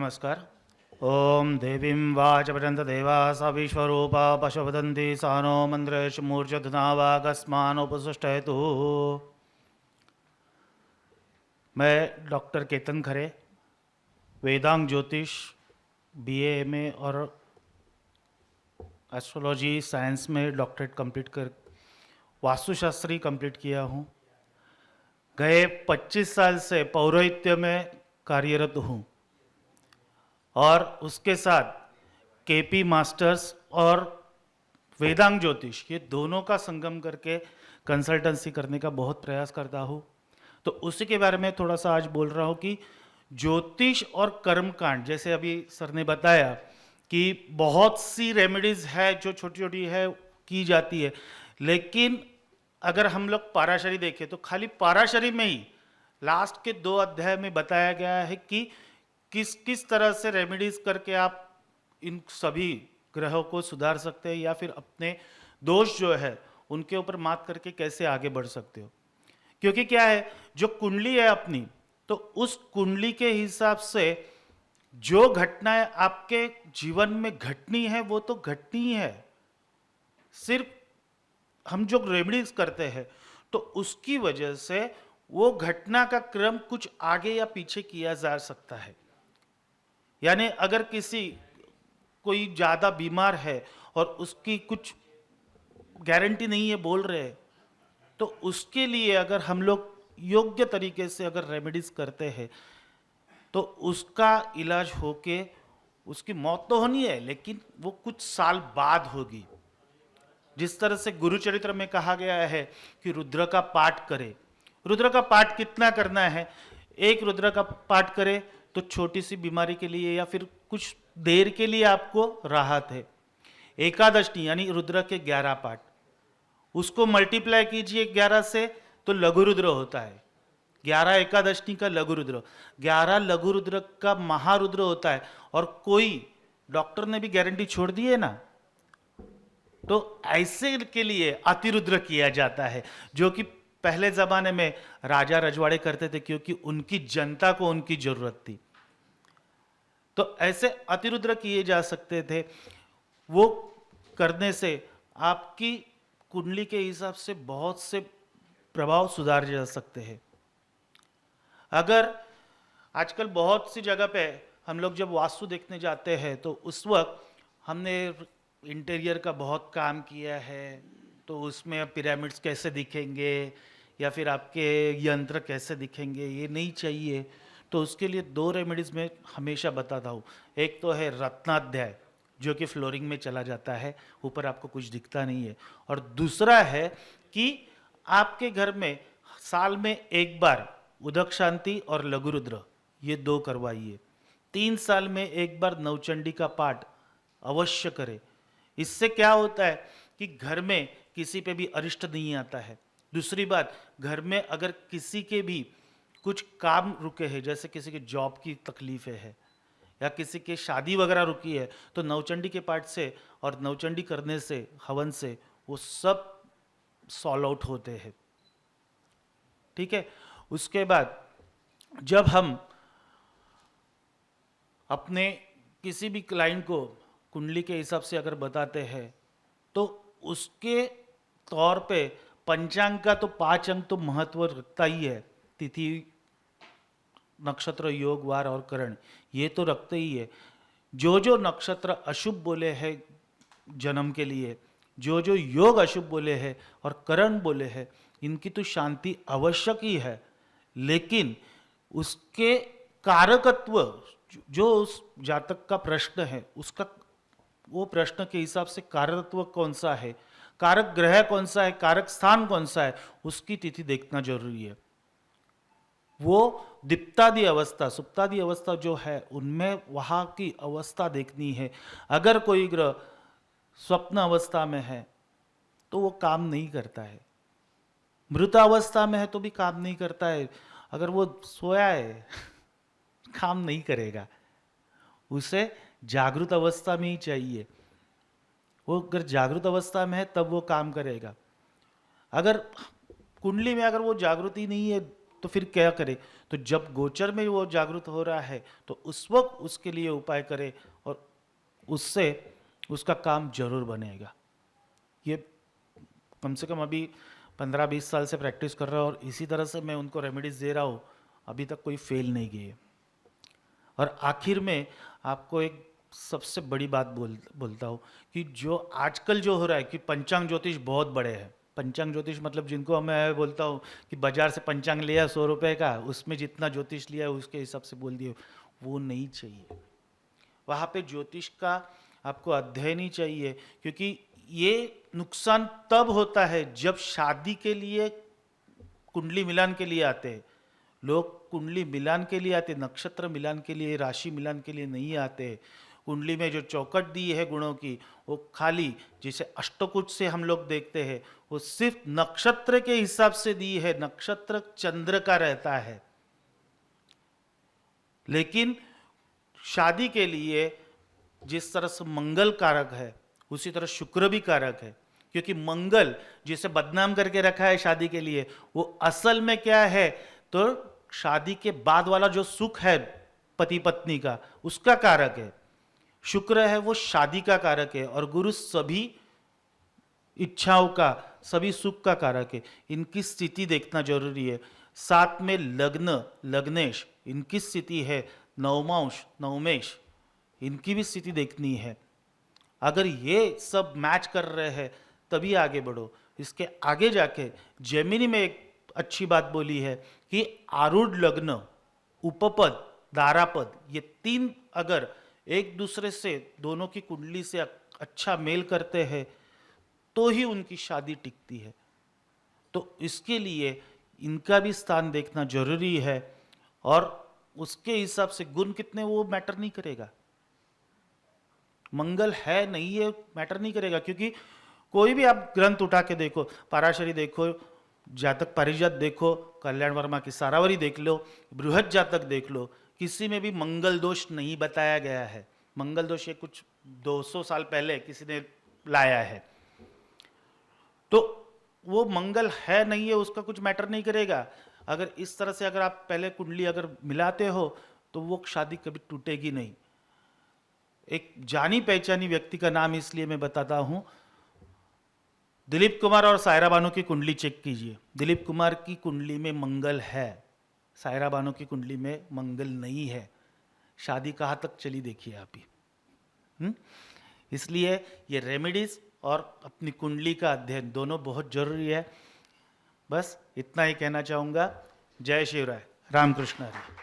नमस्कार। ओम देवीं वाच पठन्त देवा सा विश्वरूपा पशुपतन्ति सा नो मन्त्रेषु मूर्छधुनावागस्मानुपसृष्टहेतु। मैं डॉक्टर केतन खरे, वेदांग ज्योतिष बीए एमए और एस्ट्रोलॉजी साइंस में डॉक्टरेट कंप्लीट कर वास्तुशास्त्री कंप्लीट किया हूँ। गए 25 साल से पौरोहित्य में कार्यरत हूँ और उसके साथ केपी मास्टर्स और वेदांग ज्योतिष ये दोनों का संगम करके कंसल्टेंसी करने का बहुत प्रयास करता हूँ। तो उसी के बारे में थोड़ा सा आज बोल रहा हूँ कि ज्योतिष और कर्मकांड, जैसे अभी सर ने बताया कि बहुत सी रेमेडीज है जो छोटी छोटी है की जाती है, लेकिन अगर हम लोग पाराशरी देखें तो खाली पाराशरी में ही लास्ट के 2 अध्याय में बताया गया है कि किस किस तरह से रेमेडीज करके आप इन सभी ग्रहों को सुधार सकते हैं या फिर अपने दोष जो है उनके ऊपर मात करके कैसे आगे बढ़ सकते हो। क्योंकि क्या है, जो कुंडली है अपनी, तो उस कुंडली के हिसाब से जो घटनाएं आपके जीवन में घटनी है वो तो घटनी है। सिर्फ हम जो रेमेडीज करते हैं तो उसकी वजह से वो घटना का क्रम कुछ आगे या पीछे किया जा सकता है। यानी अगर कोई ज़्यादा बीमार है और उसकी कुछ गारंटी नहीं है बोल रहे हैं, तो उसके लिए अगर हम लोग योग्य तरीके से अगर रेमेडीज करते हैं तो उसका इलाज होके उसकी मौत तो होनी है लेकिन वो कुछ साल बाद होगी। जिस तरह से गुरुचरित्र में कहा गया है कि रुद्र का पाठ करे। रुद्र का पाठ कितना करना है? एक रुद्र का पाठ करे तो छोटी सी बीमारी के लिए या फिर कुछ देर के लिए आपको राहत है। एकादशी यानी रुद्र के 11 पाठ, उसको मल्टीप्लाई कीजिए 11 से तो लघु रुद्र होता है। 11 एकादशी का लघु रुद्र, 11 लघु रुद्र का महारुद्र होता है। और कोई डॉक्टर ने भी गारंटी छोड़ दी है ना, तो ऐसे के लिए अतिरुद्र किया जाता है, जो कि पहले जमाने में राजा रजवाड़े करते थे क्योंकि उनकी जनता को उनकी जरूरत थी। तो ऐसे अतिरुद्र किए जा सकते थे। वो करने से आपकी कुंडली के हिसाब से बहुत से प्रभाव सुधार जा सकते हैं। अगर आजकल बहुत सी जगह पे हम लोग जब वास्तु देखने जाते हैं तो उस वक्त हमने इंटीरियर का बहुत काम किया है, तो उसमें पिरामिड्स कैसे दिखेंगे या फिर आपके यंत्र कैसे दिखेंगे ये नहीं चाहिए। तो उसके लिए 2 रेमेडीज में हमेशा बताता हूँ। एक तो है रत्नाध्याय जो कि फ्लोरिंग में चला जाता है, ऊपर आपको कुछ दिखता नहीं है। और दूसरा है कि आपके घर में साल में एक बार उदक शांति और लघु रुद्र ये 2 करवाइए। 3 साल में एक बार नवचंडी का पाठ अवश्य करें। इससे क्या होता है कि घर में किसी पे भी अरिष्ट नहीं आता है। दूसरी बात, घर में अगर किसी के भी कुछ काम रुके हैं, जैसे किसी के जॉब की तकलीफें है या किसी के शादी वगैरह रुकी है, तो नवचंडी के पाठ से और नवचंडी करने से, हवन से वो सब सॉल्व आउट होते हैं। ठीक है। उसके बाद जब हम अपने किसी भी क्लाइंट को कुंडली के हिसाब से अगर बताते हैं तो उसके तौर पे पंचांग का तो 5 अंक तो महत्व रखता ही है। तिथि, नक्षत्र, योग, वार और करण ये तो रखते ही है। जो जो नक्षत्र अशुभ बोले हैं जन्म के लिए, जो जो योग अशुभ बोले हैं और करण बोले हैं, इनकी तो शांति आवश्यक ही है। लेकिन उसके कारकत्व जो उस जातक का प्रश्न है, उसका वो प्रश्न के हिसाब से कारकत्व कौन सा है, कारक ग्रह कौन सा है, कारक स्थान कौन सा है, उसकी तिथि देखना जरूरी है। वो दीप्तादि अवस्था, सुप्तादि अवस्था जो है उनमें वहाँ की अवस्था देखनी है। अगर कोई ग्रह स्वप्न अवस्था में है तो वो काम नहीं करता है, मृत अवस्था में है तो भी काम नहीं करता है। अगर वो सोया है काम नहीं करेगा, उसे जागृत अवस्था में ही चाहिए। वो अगर जागृत अवस्था में है तब वो काम करेगा। अगर कुंडली में अगर वो जागृति नहीं है तो फिर क्या करे? तो जब गोचर में वो जागृत हो रहा है तो उस वक्त उसके लिए उपाय करे और उससे उसका काम जरूर बनेगा। ये कम से कम अभी 15-20 साल से प्रैक्टिस कर रहा हूँ और इसी तरह से मैं उनको रेमेडीज दे रहा हूँ, अभी तक कोई फेल नहीं गई है। और आखिर में आपको एक सबसे बड़ी बात बोलता हूँ कि जो आजकल जो हो रहा है कि पंचांग ज्योतिष बहुत बड़े हैं। पंचांग ज्योतिष मतलब जिनको मैं बोलता हूँ कि बाजार से पंचांग लिया 100 रुपए का, उसमें जितना ज्योतिष लिया उसके हिसाब से बोल दिए, वो नहीं चाहिए। वहाँ पे ज्योतिष का आपको अध्ययन ही चाहिए, क्योंकि ये नुकसान तब होता है जब शादी के लिए कुंडली मिलान के लिए आते हैं लोग। कुंडली मिलान के लिए आते, नक्षत्र मिलान के लिए, राशि मिलान के लिए नहीं आते। कुंडली में जो चौकट दी है गुणों की, वो खाली जिसे अष्टकुट से हम लोग देखते हैं, वो सिर्फ नक्षत्र के हिसाब से दी है। नक्षत्र चंद्र का रहता है, लेकिन शादी के लिए जिस तरह से मंगल कारक है उसी तरह शुक्र भी कारक है। क्योंकि मंगल जिसे बदनाम करके रखा है शादी के लिए, वो असल में क्या है, तो शादी के बाद वाला जो सुख है पति पत्नी का, उसका कारक है। शुक्र है वो शादी का कारक है, और गुरु सभी इच्छाओं का, सभी सुख का कारक है। इनकी स्थिति देखना जरूरी है। साथ में लग्न, लग्नेश, इनकी स्थिति है, नवमांश, नवमेश, इनकी भी स्थिति देखनी है। अगर ये सब मैच कर रहे हैं तभी आगे बढ़ो। इसके आगे जाके जेमिनी में एक अच्छी बात बोली है कि आरूढ़ लग्न, उपपद, दारापद, ये 3 अगर एक दूसरे से, दोनों की कुंडली से अच्छा मेल करते हैं तो ही उनकी शादी टिकती है। तो इसके लिए इनका भी स्थान देखना जरूरी है, और उसके हिसाब से गुण कितने वो मैटर नहीं करेगा। मंगल है नहीं है मैटर नहीं करेगा, क्योंकि कोई भी आप ग्रंथ उठा के देखो, पराशरी देखो, जातक पारिजात देखो, कल्याण वर्मा की सारावरी देख लो, बृहद जातक देख लो, किसी में भी मंगल दोष नहीं बताया गया है। मंगल दोष ये कुछ 200 साल पहले किसी ने लाया है, तो वो मंगल है नहीं है उसका कुछ मैटर नहीं करेगा। अगर इस तरह से अगर आप पहले कुंडली अगर मिलाते हो तो वो शादी कभी टूटेगी नहीं। एक जानी पहचानी व्यक्ति का नाम इसलिए मैं बताता हूं, दिलीप कुमार और सायरा बानो की कुंडली चेक कीजिए। दिलीप कुमार की कुंडली में मंगल है, सायरा बानो की कुंडली में मंगल नहीं है। शादी कहाँ तक चली देखिए आप ही। इसलिए ये रेमेडीज और अपनी कुंडली का अध्ययन दोनों बहुत जरूरी है। बस इतना ही कहना चाहूँगा। जय शिवराय, रामकृष्ण हरि।